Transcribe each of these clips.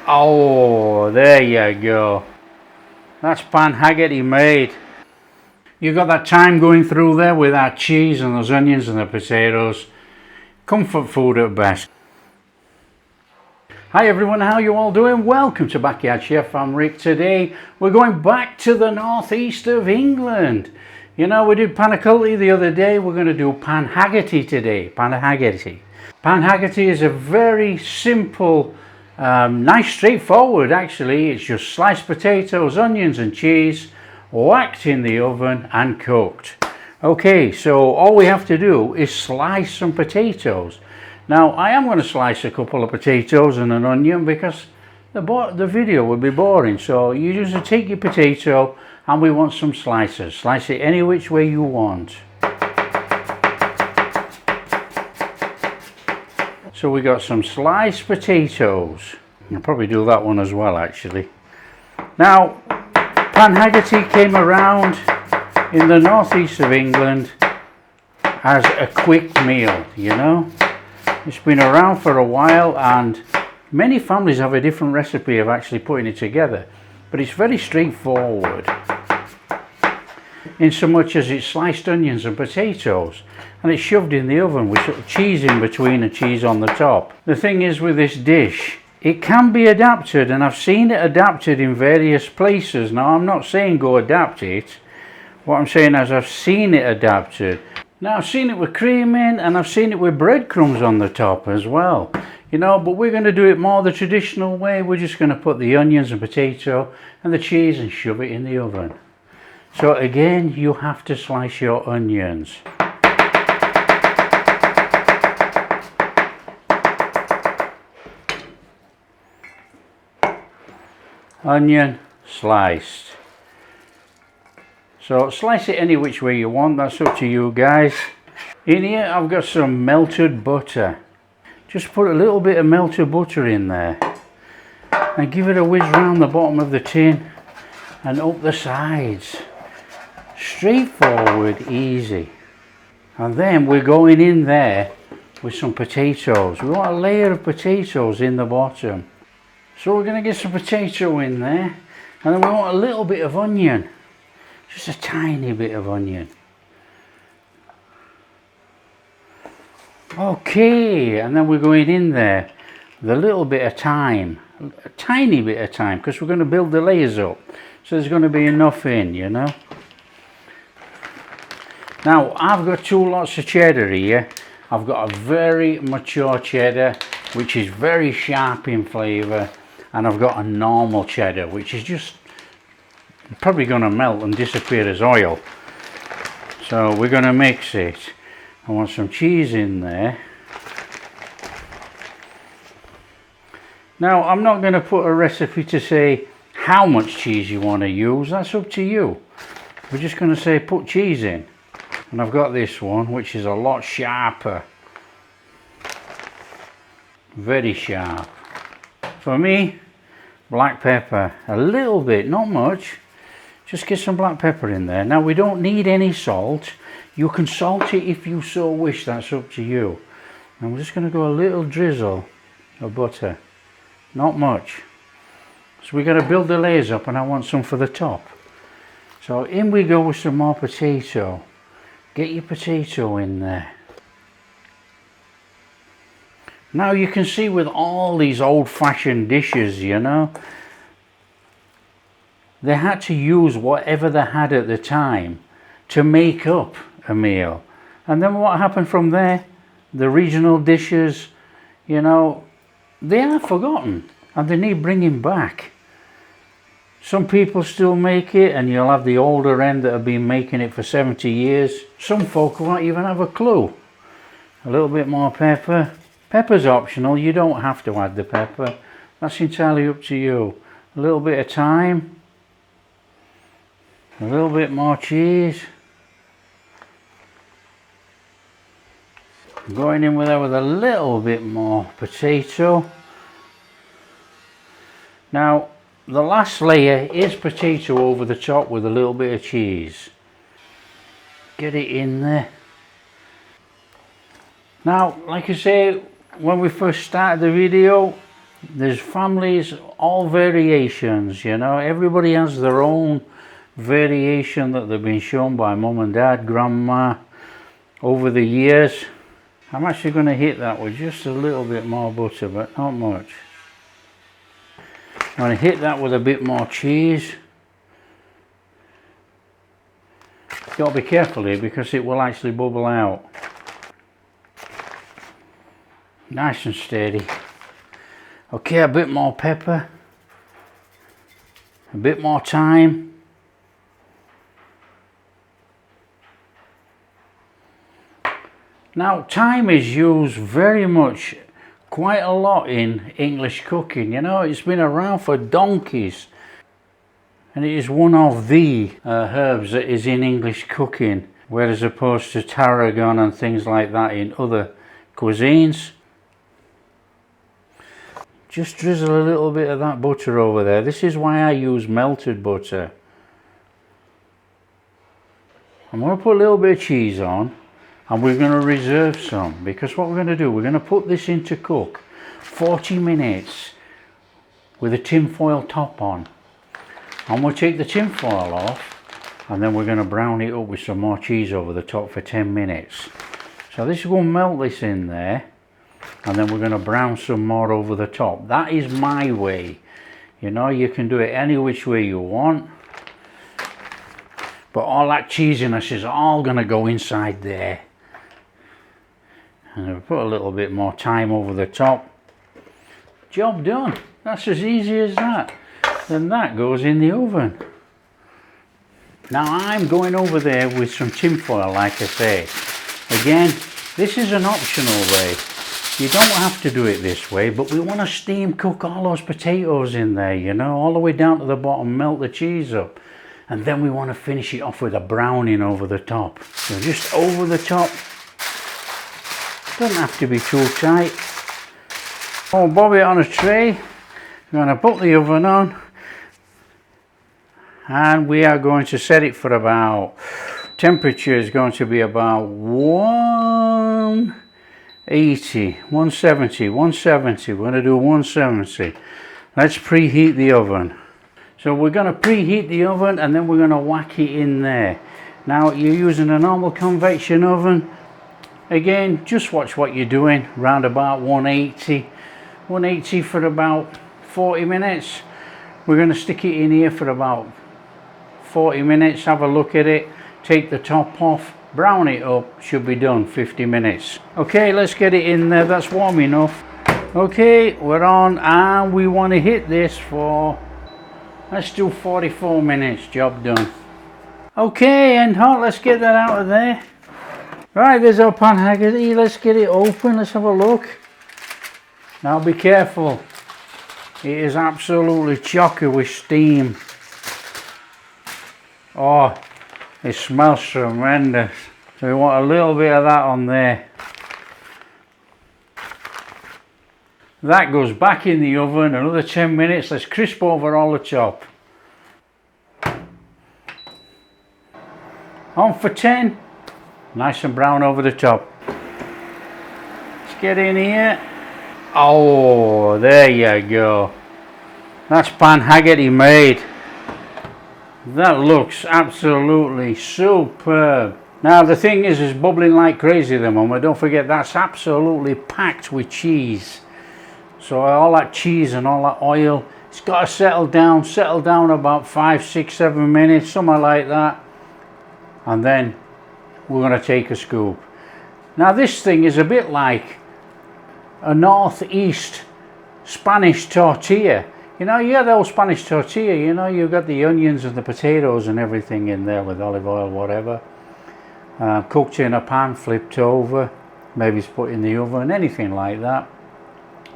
Oh, there you go. That's pan Haggerty made. You've got that thyme going through there with that cheese and those onions and the potatoes. Comfort food at best. Hi everyone, how you all doing? Welcome to Backyard Chef. I'm Rick. Today we're going back to the northeast of England. You know, we did pan the other day. We're going to do pan Haggerty today. Pan Haggerty. Pan Haggerty is a very simple, nice, straightforward actually. It's just sliced potatoes, onions and cheese, whacked in the oven and cooked. Okay, so all we have to do is slice some potatoes. Now I am going to slice a couple of potatoes and an onion because the video would be boring. So you just take your potato and we want some slices. Slice it any which way you want. So we got some sliced potatoes. I'll probably do that one as well actually. Now pan Haggerty came around in the northeast of England as a quick meal, you know. It's been around for a while and many families have a different recipe of actually putting it together, but it's very straightforward in so much as it's sliced onions and potatoes and it's shoved in the oven with sort of cheese in between and cheese on the top. The thing is with this dish, it can be adapted, and I've seen it adapted in various places. Now I'm not saying go adapt it, what I'm saying is I've seen it adapted. Now I've seen it with cream in and I've seen it with breadcrumbs on the top as well. You know, but we're going to do it more the traditional way. We're just going to put the onions and potato and the cheese and shove it in the oven. So again, you have to slice your onions. Onion sliced. So slice it any which way you want, that's up to you guys. In here I've got some melted butter. Just put a little bit of melted butter in there and give it a whiz round the bottom of the tin and up the sides. Straightforward, easy. And then we're going in there with some potatoes. We want a layer of potatoes in the bottom. So we're going to get some potato in there, and then we want a little bit of onion. Just a tiny bit of onion. Okay, and then we're going in there with a little bit of thyme, a tiny bit of thyme, because we're going to build the layers up. So there's going to be enough in, you know. Now I've got two lots of cheddar here. I've got a very mature cheddar, which is very sharp in flavour, and I've got a normal cheddar, which is just probably going to melt and disappear as oil. So we're going to mix it. I want some cheese in there. Now I'm not going to put a recipe to say how much cheese you want to use. That's up to you. We're just going to say put cheese in. And I've got this one, which is a lot sharper. Very sharp. For me, black pepper. A little bit, not much. Just get some black pepper in there. Now we don't need any salt. You can salt it if you so wish, that's up to you. And we're just going to go a little drizzle of butter. Not much. So we're going to build the layers up and I want some for the top. So in we go with some more potato. Get your potato in there. Now you can see with all these old-fashioned dishes, you know, they had to use whatever they had at the time to make up a meal. And then what happened from there? The regional dishes, you know, they are forgotten and they need bringing back. Some people still make it, and you'll have the older end that have been making it for 70 years. Some folk won't even have a clue. A little bit more pepper. Pepper's optional, you don't have to add the pepper. That's entirely up to you. A little bit of thyme. A little bit more cheese. Going in with that with a little bit more potato. Now the last layer is potato over the top with a little bit of cheese. Get it in there. Now like I say, when we first started the video, There's families, all variations, you know. Everybody has their own variation that they've been shown by mum and dad, grandma, over the years. I'm actually going to hit that with just a little bit more butter, but not much. I'm going to hit that with a bit more cheese. You've got to be careful here because it will actually bubble out. Nice and steady. Okay, a bit more pepper. A bit more thyme. Now, thyme is used very much, quite a lot in English cooking. You know, it's been around for donkeys. And it is one of the herbs that is in English cooking, whereas opposed to tarragon and things like that in other cuisines. Just drizzle a little bit of that butter over there. This is why I use melted butter. I'm going to put a little bit of cheese on. And we're going to reserve some, because what we're going to do, we're going to put this in to cook 40 minutes with a tin foil top on. And we'll take the tin foil off, and then we're going to brown it up with some more cheese over the top for 10 minutes. So this is going to melt this in there, and then we're going to brown some more over the top. That is my way. You know, you can do it any which way you want. But all that cheesiness is all going to go inside there. And I'll put a little bit more thyme over the top. Job done. That's as easy as that. Then that goes in the oven. Now I'm going over there with some tin foil, like I say. Again, this is an optional way. You don't have to do it this way, but we want to steam cook all those potatoes in there, you know, all the way down to the bottom, melt the cheese up. And then we want to finish it off with a browning over the top. So just over the top. Doesn't have to be too tight. I'll bob it on a tray. I'm going to put the oven on. And we are going to set it for about, temperature is going to be about 180, 170, 170. We're going to do 170. Let's preheat the oven. So we're going to preheat the oven and then we're going to whack it in there. Now you're using a normal convection oven. Again, just watch what you're doing, round about 180. 180 for about 40 minutes. We're going to stick it in here for about 40 minutes, have a look at it, take the top off, brown it up, should be done 50 minutes. Okay, let's get it in there, that's warm enough. Okay, we're on and we want to hit this for, let's do 44 minutes, job done. Okay, and hot, let's get that out of there. Right, there's our pan Haggerty. Let's get it open. Let's have a look. Now be careful. It is absolutely chocker with steam. Oh, it smells tremendous. So we want a little bit of that on there. That goes back in the oven. Another 10 minutes. Let's crisp over all the top. On for 10. Nice and brown over the top. Let's get in here. Oh, there you go. That's pan Haggerty made. That looks absolutely superb. Now the thing is, it's bubbling like crazy at the moment. Don't forget, that's absolutely packed with cheese. So all that cheese and all that oil, it's got to settle down about 5, 6, 7 minutes, something like that. And then we're going to take a scoop. Now this thing is a bit like a northeast Spanish tortilla. You know, you get the old Spanish tortilla, you know, you've got the onions and the potatoes and everything in there with olive oil, whatever. Cooked in a pan, flipped over, maybe it's put in the oven, anything like that.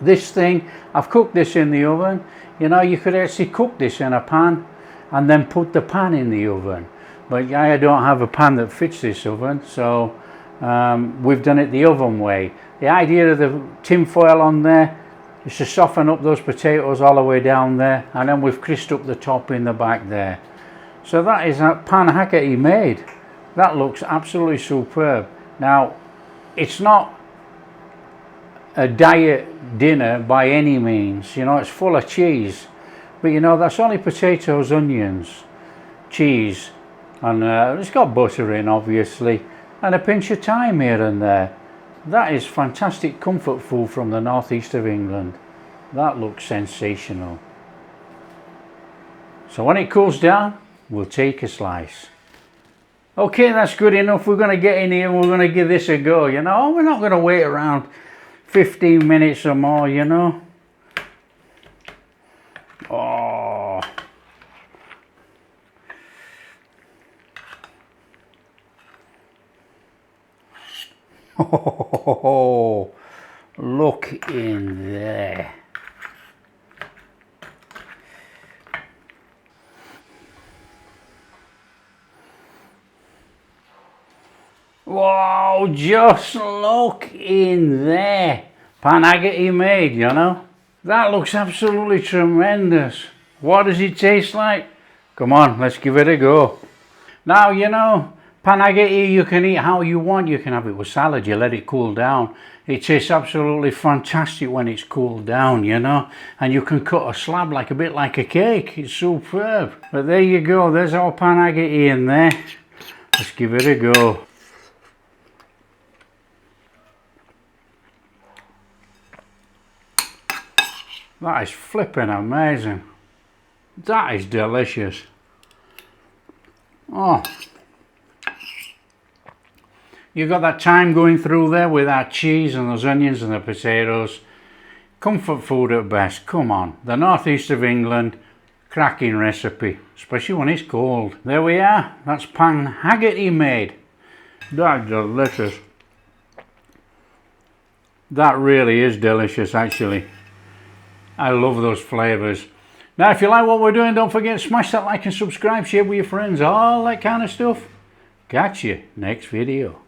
This thing, I've cooked this in the oven. You know, you could actually cook this in a pan and then put the pan in the oven. But I don't have a pan that fits this oven, so we've done it the oven way. The idea of the tin foil on there is to soften up those potatoes all the way down there, and then we've crisped up the top in the back there. So that is a pan Haggerty made. That looks absolutely superb. Now, it's not a diet dinner by any means. You know, it's full of cheese, but you know, that's only potatoes, onions, cheese, and it's got butter in, obviously, and a pinch of thyme here and there. That is fantastic comfort food from the northeast of England. That looks sensational. So when it cools down, we'll take a slice. Okay, that's good enough. We're going to get in here and we're going to give this a go, you know. We're not going to wait around 15 minutes or more, you know. Oh. Oh, look in there. Wow, just look in there. Pan Haggerty made, you know. That looks absolutely tremendous. What does it taste like? Come on, let's give it a go. Now, you know, Pan Haggerty you can eat how you want. You can have it with salad, you let it cool down. It tastes absolutely fantastic when it's cooled down, you know. And you can cut a slab like a bit like a cake. It's superb. But there you go, there's our Pan Haggerty in there. Let's give it a go. That is flipping amazing. That is delicious. Oh. You got that thyme going through there with that cheese and those onions and the potatoes. Comfort food at best. Come on. The northeast of England. Cracking recipe. Especially when it's cold. There we are. That's Pan Haggerty made. That's delicious. That really is delicious actually. I love those flavours. Now if you like what we're doing, don't forget to smash that like and subscribe, share with your friends, all that kind of stuff. Catch you next video.